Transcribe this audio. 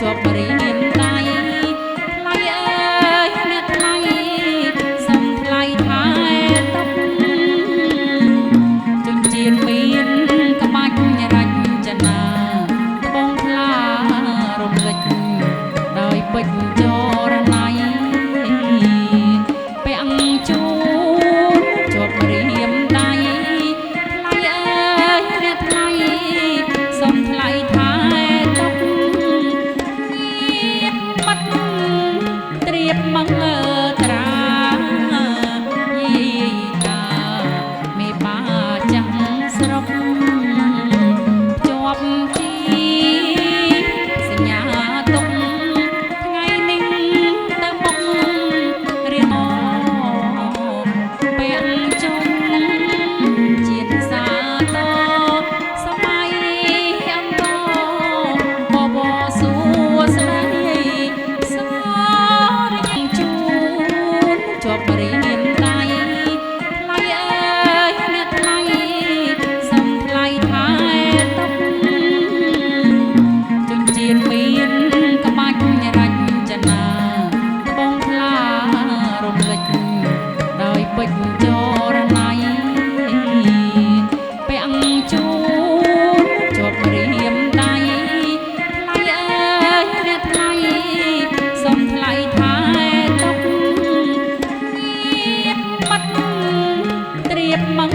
ជាប់រៀមដៃថ្លៃអើយអ្នកថ្លៃសុំថ្លៃថែទុកជញ្ជៀនមានក្បាច់រចនាត្បូងថ្លារំលេចដោយពេជ្រចរណៃពាក់ជូនជាប់រៀមដៃថ្លៃអើយអ្នកថ្លៃសុំថ្លៃថែទុកបាត់ត្រៀបមកត្រាយីតាមេបាចាំងស្រុកជាប់ជីសញ្ញាទុកថ្ងៃនេះទៅមុខរៀនពាក់ជុំជាតិសាតសម័យអង្គបបសួស្ដីសរជូនជាប់រៀមដៃថ្លៃអើយអ្នកថ្លៃសុំថ្លៃថែទុកជញ្ជៀនមានក្បាច់រចនាត្បូងថ្លារំលេចដោយពេជ្រចរណៃពាក់ជូនជាប់រៀមដៃថ្លៃអើយអ្នកថ្លៃសុំថ្លៃថែទុកបាត់ត្រៀបមក